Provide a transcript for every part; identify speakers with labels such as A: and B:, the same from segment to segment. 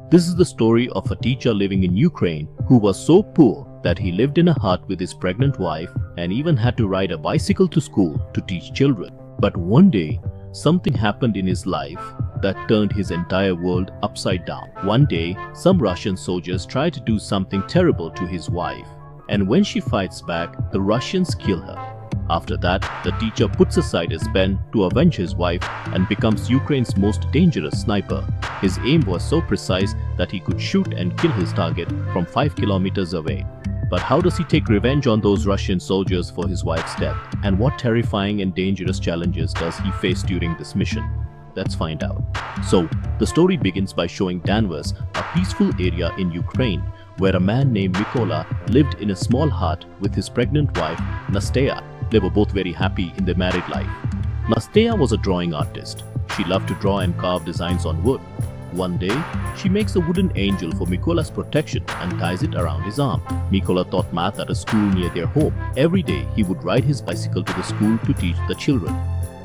A: This is the story of a teacher living in Ukraine who was so poor that he lived in a hut with his pregnant wife and even had to ride a bicycle to school to teach children. But one day, something happened in his life that turned his entire world upside down. One day, some Russian soldiers try to do something terrible to his wife, and when she fights back, the Russians kill her. After that, the teacher puts aside his pen to avenge his wife and becomes Ukraine's most dangerous sniper. His aim was so precise that he could shoot and kill his target from 5 kilometers away. But how does he take revenge on those Russian soldiers for his wife's death? And what terrifying and dangerous challenges does he face during this mission? Let's find out. So, the story begins by showing Donbas, a peaceful area in Ukraine, where a man named Mykola lived in a small hut with his pregnant wife, Nastya. They were both very happy in their married life. Nastya was a drawing artist. She loved to draw and carve designs on wood. One day, she makes a wooden angel for Mykola's protection and ties it around his arm. Mykola taught math at a school near their home. Every day, he would ride his bicycle to the school to teach the children.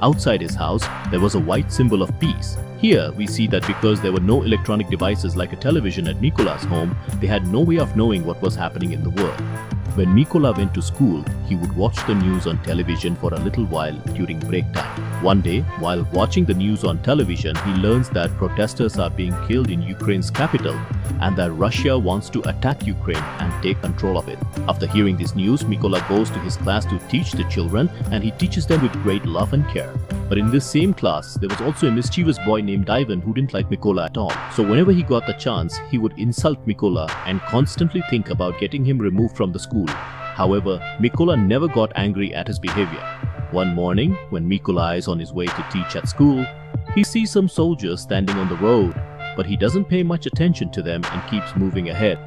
A: Outside his house, there was a white symbol of peace. Here, we see that because there were no electronic devices like a television at Mykola's home, they had no way of knowing what was happening in the world. When Mykola went to school, he would watch the news on television for a little while during break time. One day, while watching the news on television, he learns that protesters are being killed in Ukraine's capital and that Russia wants to attack Ukraine and take control of it. After hearing this news, Mykola goes to his class to teach the children, and he teaches them with great love and care. But in this same class, there was also a mischievous boy named Ivan who didn't like Mykola at all. So whenever he got the chance, he would insult Mykola and constantly think about getting him removed from the school. However, Mykola never got angry at his behavior. One morning, when Mykola is on his way to teach at school, he sees some soldiers standing on the road, but he doesn't pay much attention to them and keeps moving ahead.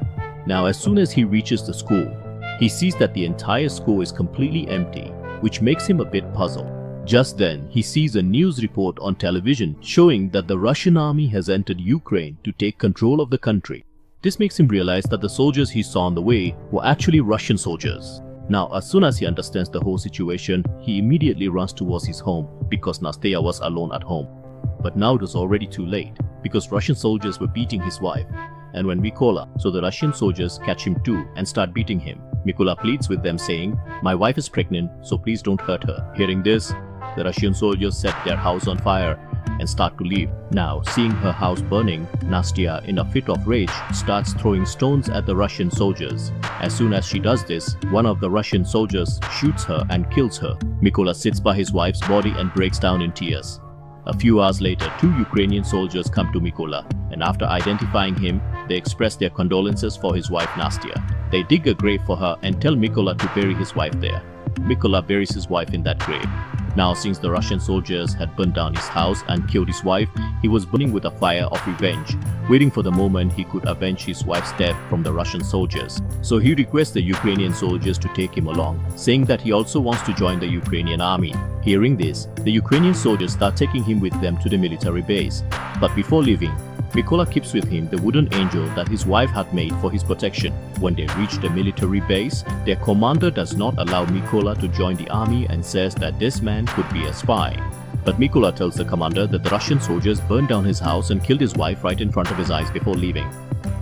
A: Now, as soon as he reaches the school, he sees that the entire school is completely empty, which makes him a bit puzzled. Just then, he sees a news report on television showing that the Russian army has entered Ukraine to take control of the country. This makes him realize that the soldiers he saw on the way were actually Russian soldiers. Now, as soon as he understands the whole situation, he immediately runs towards his home because Nastya was alone at home. But now it was already too late because Russian soldiers were beating his wife. And when Mykola saw the Russian soldiers catch him too and start beating him, Mykola pleads with them saying, "My wife is pregnant, so please don't hurt her." Hearing this, the Russian soldiers set their house on fire and start to leave. Now, seeing her house burning, Nastya, in a fit of rage, starts throwing stones at the Russian soldiers. As soon as she does this, one of the Russian soldiers shoots her and kills her. Mykola sits by his wife's body and breaks down in tears. A few hours later, 2 Ukrainian soldiers come to Mykola, and after identifying him, they express their condolences for his wife Nastya. They dig a grave for her and tell Mykola to bury his wife there. Mykola buries his wife in that grave. Now, since the Russian soldiers had burned down his house and killed his wife, he was burning with a fire of revenge, waiting for the moment he could avenge his wife's death from the Russian soldiers. So he requests the Ukrainian soldiers to take him along, saying that he also wants to join the Ukrainian army. Hearing this, the Ukrainian soldiers start taking him with them to the military base. But before leaving, Mykola keeps with him the wooden angel that his wife had made for his protection. When they reach the military base, their commander does not allow Mykola to join the army and says that this man could be a spy. But Mykola tells the commander that the Russian soldiers burned down his house and killed his wife right in front of his eyes before leaving.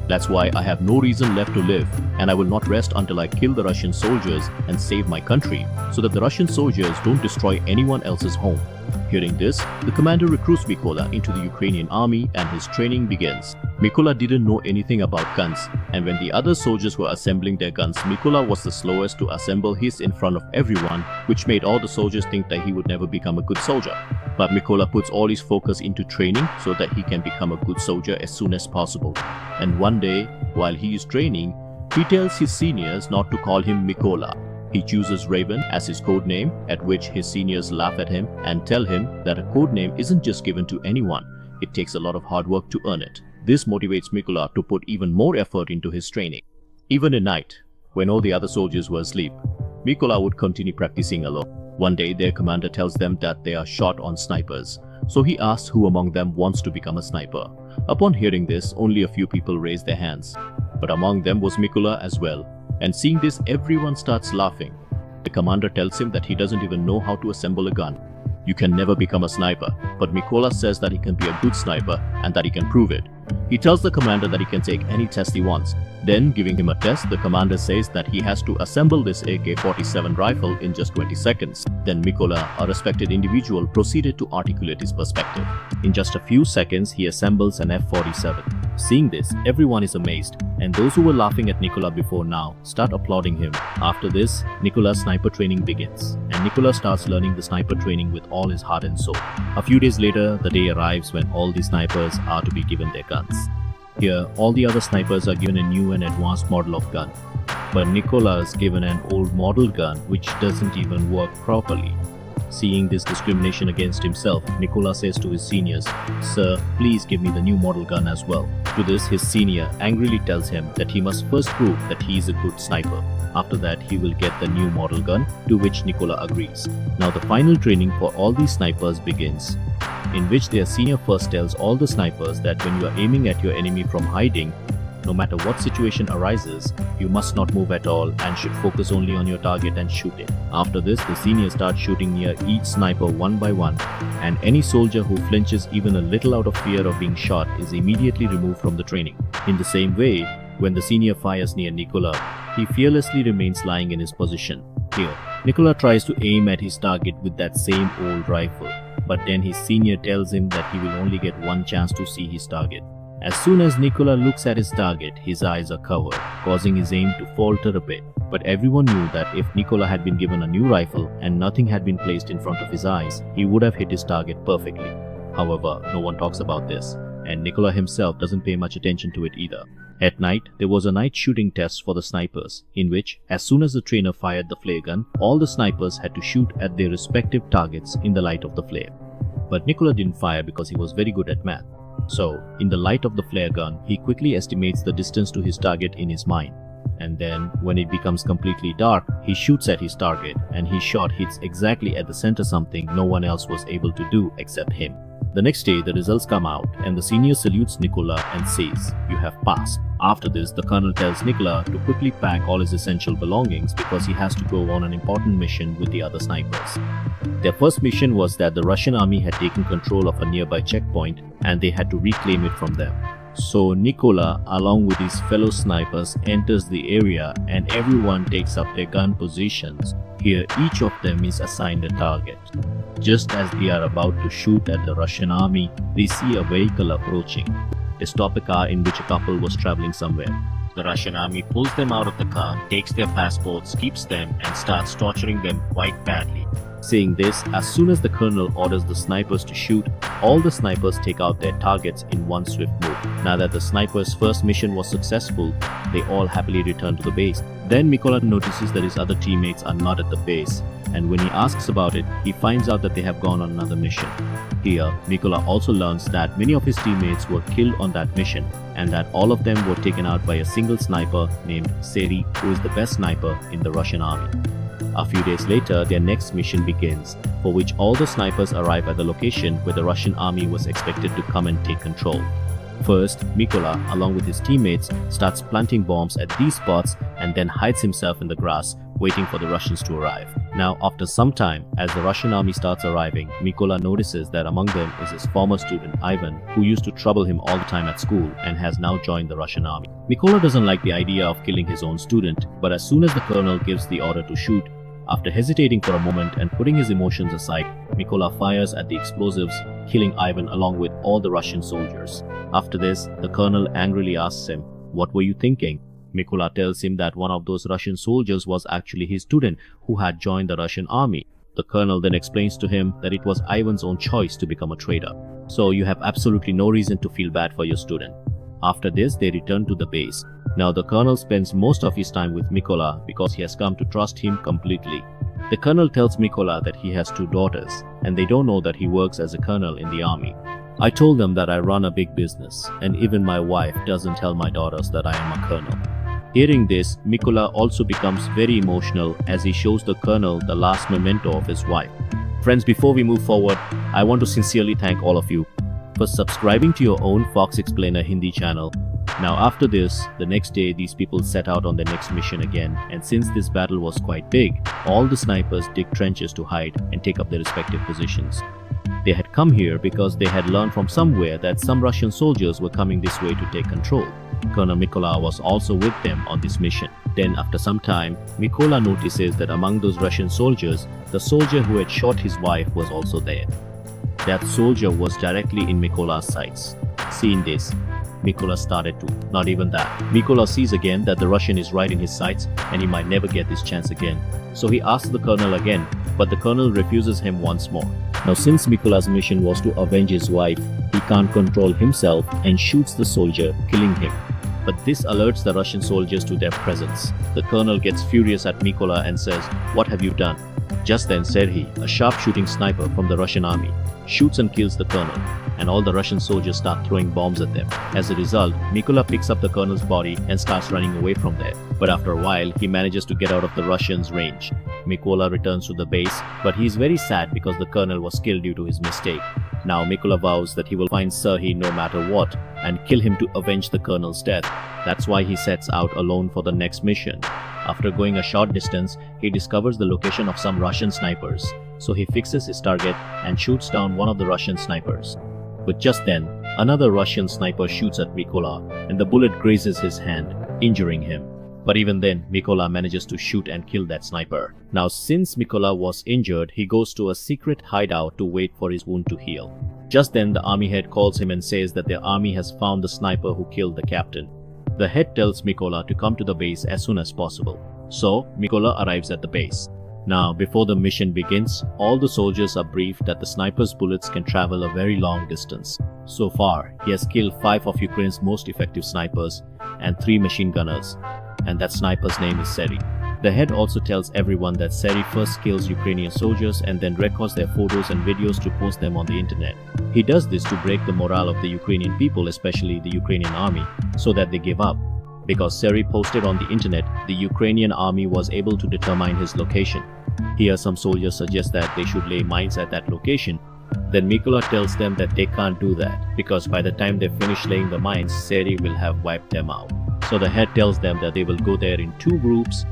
A: That's why I have no reason left to live, and I will not rest until I kill the Russian soldiers and save my country, so that the Russian soldiers don't destroy anyone else's home. Hearing this, the commander recruits Mykola into the Ukrainian army and his training begins. Mykola didn't know anything about guns, and when the other soldiers were assembling their guns, Mykola was the slowest to assemble his in front of everyone, which made all the soldiers think that he would never become a good soldier. But Mykola puts all his focus into training so that he can become a good soldier as soon as possible. And one day, while he is training, he tells his seniors not to call him Mykola. He chooses Raven as his code name, at which his seniors laugh at him and tell him that a code name isn't just given to anyone. It takes a lot of hard work to earn it. This motivates Mykola to put even more effort into his training. Even at night, when all the other soldiers were asleep, Mykola would continue practicing alone. One day, their commander tells them that they are short on snipers, so he asks who among them wants to become a sniper. Upon hearing this, only a few people raise their hands, but among them was Mykola as well. And seeing this, everyone starts laughing. The commander tells him that he doesn't even know how to assemble a gun. You can never become a sniper, but Mykola says that he can be a good sniper and that he can prove it. He tells the commander that he can take any test he wants. Then, giving him a test, the commander says that he has to assemble this AK-47 rifle in just 20 seconds. Then Mykola, a respected individual, proceeded to articulate his perspective. In just a few seconds, he assembles an F-47. Seeing this, everyone is amazed, and those who were laughing at Mykola before now start applauding him. After this, Mykola's sniper training begins, and Mykola starts learning the sniper training with all his heart and soul. A few days later, the day arrives when all the snipers are to be given their guns. Here, all the other snipers are given a new and advanced model of gun, but Mykola is given an old model gun which doesn't even work properly. Seeing this discrimination against himself, Mykola says to his seniors, "Sir, please give me the new model gun as well." To this, his senior angrily tells him that he must first prove that he is a good sniper. After that, he will get the new model gun, to which Mykola agrees. Now the final training for all these snipers begins, in which their senior first tells all the snipers that when you are aiming at your enemy from hiding, no matter what situation arises, you must not move at all and should focus only on your target and shoot it. After this, the senior starts shooting near each sniper one by one, and any soldier who flinches even a little out of fear of being shot is immediately removed from the training. In the same way, when the senior fires near Mykola, he fearlessly remains lying in his position. Here, Mykola tries to aim at his target with that same old rifle, but then his senior tells him that he will only get one chance to see his target. As soon as Mykola looks at his target, his eyes are covered, causing his aim to falter a bit. But everyone knew that if Mykola had been given a new rifle and nothing had been placed in front of his eyes, he would have hit his target perfectly. However, no one talks about this, and Mykola himself doesn't pay much attention to it either. At night, there was a night shooting test for the snipers, in which, as soon as the trainer fired the flare gun, all the snipers had to shoot at their respective targets in the light of the flare. But Mykola didn't fire because he was very good at math. So, in the light of the flare gun, he quickly estimates the distance to his target in his mind. And then, when it becomes completely dark, he shoots at his target, and his shot hits exactly at the center, something no one else was able to do except him. The next day, the results come out, and the senior salutes Mykola and says, "You have passed." After this, the colonel tells Mykola to quickly pack all his essential belongings because he has to go on an important mission with the other snipers. Their first mission was that the Russian army had taken control of a nearby checkpoint and they had to reclaim it from them. So Mykola, along with his fellow snipers, enters the area and everyone takes up their gun positions. Here, each of them is assigned a target. Just as they are about to shoot at the Russian army, they see a vehicle approaching. They stop a car in which a couple was traveling somewhere. The Russian army pulls them out of the car, takes their passports, keeps them, and starts torturing them quite badly. Saying this, as soon as the colonel orders the snipers to shoot, all the snipers take out their targets in one swift move. Now that the snipers' first mission was successful, they all happily return to the base. Then Mykola notices that his other teammates are not at the base, and when he asks about it, he finds out that they have gone on another mission. Here, Mykola also learns that many of his teammates were killed on that mission, and that all of them were taken out by a single sniper named Seri, who is the best sniper in the Russian army. A few days later, their next mission begins, for which all the snipers arrive at the location where the Russian army was expected to come and take control. First, Mykola, along with his teammates, starts planting bombs at these spots and then hides himself in the grass, waiting for the Russians to arrive. Now, after some time, as the Russian army starts arriving, Mykola notices that among them is his former student Ivan, who used to trouble him all the time at school and has now joined the Russian army. Mykola doesn't like the idea of killing his own student, but as soon as the colonel gives the order to shoot, after hesitating for a moment and putting his emotions aside, Mykola fires at the explosives, killing Ivan along with all the Russian soldiers. After this, the colonel angrily asks him, "What were you thinking?" Mykola tells him that one of those Russian soldiers was actually his student who had joined the Russian army. The colonel then explains to him that it was Ivan's own choice to become a traitor. So you have absolutely no reason to feel bad for your student. After this, they return to the base. Now the colonel spends most of his time with Mykola because he has come to trust him completely. The colonel tells Mykola that he has two daughters, and they don't know that he works as a colonel in the army. "I told them that I run a big business, and even my wife doesn't tell my daughters that I am a colonel." Hearing this, Mykola also becomes very emotional as he shows the colonel the last memento of his wife. Friends, before we move forward, I want to sincerely thank all of you for subscribing to your own Fox Explainer Hindi channel. Now after this, the next day these people set out on their next mission again, and since this battle was quite big, all the snipers dig trenches to hide and take up their respective positions. They had come here because they had learned from somewhere that some Russian soldiers were coming this way to take control. Colonel Mykola was also with them on this mission. Then after some time, Mykola notices that among those Russian soldiers, the soldier who had shot his wife was also there. That soldier was directly in Mykola's sights. Seeing this, Mykola started to. Not even that. Mykola sees again that the Russian is right in his sights and he might never get this chance again. So he asks the colonel again, but the colonel refuses him once more. Now since Mykola's mission was to avenge his wife, he can't control himself and shoots the soldier, killing him. But this alerts the Russian soldiers to their presence. The colonel gets furious at Mykola and says, "What have you done?" Just then Serhiy, a sharpshooting sniper from the Russian army, shoots and kills the colonel, and all the Russian soldiers start throwing bombs at them. As a result, Mykola picks up the colonel's body and starts running away from there. But after a while, he manages to get out of the Russians' range. Mykola returns to the base, but he is very sad because the colonel was killed due to his mistake. Now Mykola vows that he will find Serhiy no matter what and kill him to avenge the colonel's death. That's why he sets out alone for the next mission. After going a short distance, he discovers the location of some Russian snipers. So he fixes his target and shoots down one of the Russian snipers. But just then, another Russian sniper shoots at Mykola and the bullet grazes his hand, injuring him. But even then, Mykola manages to shoot and kill that sniper. Now since Mykola was injured, he goes to a secret hideout to wait for his wound to heal. Just then, the army head calls him and says that their army has found the sniper who killed the captain. The head tells Mykola to come to the base as soon as possible. So, Mykola arrives at the base. Now, before the mission begins, all the soldiers are briefed that the sniper's bullets can travel a very long distance. So far, he has killed 5 of Ukraine's most effective snipers and 3 machine gunners, and that sniper's name is Serhiy. The head also tells everyone that Serhiy first kills Ukrainian soldiers and then records their photos and videos to post them on the internet. He does this to break the morale of the Ukrainian people, especially the Ukrainian army, so that they give up. Because Serhiy posted on the internet, the Ukrainian army was able to determine his location. Here some soldiers suggest that they should lay mines at that location. Then Mykola tells them that they can't do that, because by the time they finish laying the mines, Serhiy will have wiped them out. So the head tells them that they will go there in 2 groups.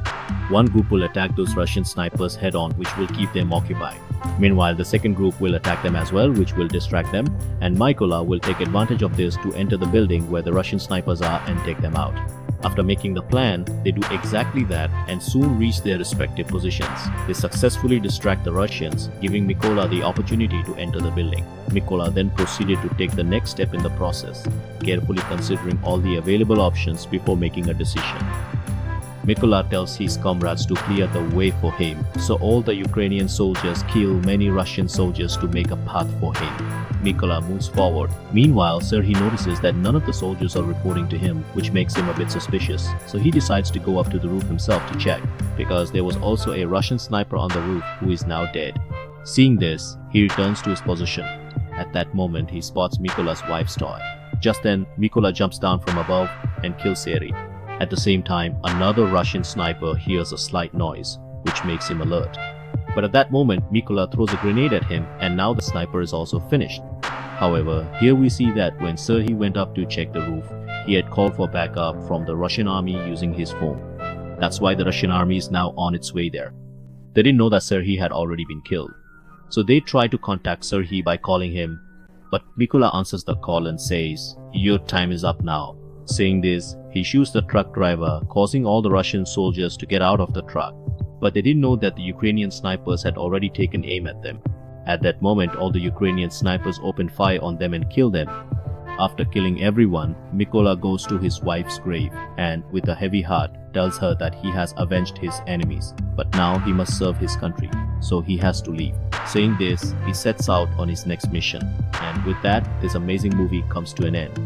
A: One group will attack those Russian snipers head-on, which will keep them occupied. Meanwhile, the second group will attack them as well, which will distract them, and Mykola will take advantage of this to enter the building where the Russian snipers are and take them out. After making the plan, they do exactly that and soon reach their respective positions. They successfully distract the Russians, giving Mykola the opportunity to enter the building. Mykola then proceeded to take the next step in the process, carefully considering all the available options before making a decision. Mykola tells his comrades to clear the way for him, so all the Ukrainian soldiers kill many Russian soldiers to make a path for him. Mykola moves forward. Meanwhile, Serhiy notices that none of the soldiers are reporting to him, which makes him a bit suspicious. So he decides to go up to the roof himself to check, because there was also a Russian sniper on the roof who is now dead. Seeing this, he returns to his position. At that moment, he spots Mykola's wife's toy. Just then, Mykola jumps down from above and kills Serhiy. At the same time, another Russian sniper hears a slight noise, which makes him alert. But at that moment, Mykola throws a grenade at him, and now the sniper is also finished. However, here we see that when Serhiy went up to check the roof, he had called for backup from the Russian army using his phone. That's why the Russian army is now on its way there. They didn't know that Serhiy had already been killed. So they try to contact Serhiy by calling him, but Mykola answers the call and says, "Your time is up now." Saying this, he shoots the truck driver, causing all the Russian soldiers to get out of the truck. But they didn't know that the Ukrainian snipers had already taken aim at them. At that moment, all the Ukrainian snipers opened fire on them and killed them. After killing everyone, Mykola goes to his wife's grave and, with a heavy heart, tells her that he has avenged his enemies. But now he must serve his country, so he has to leave. Saying this, he sets out on his next mission. And with that, this amazing movie comes to an end.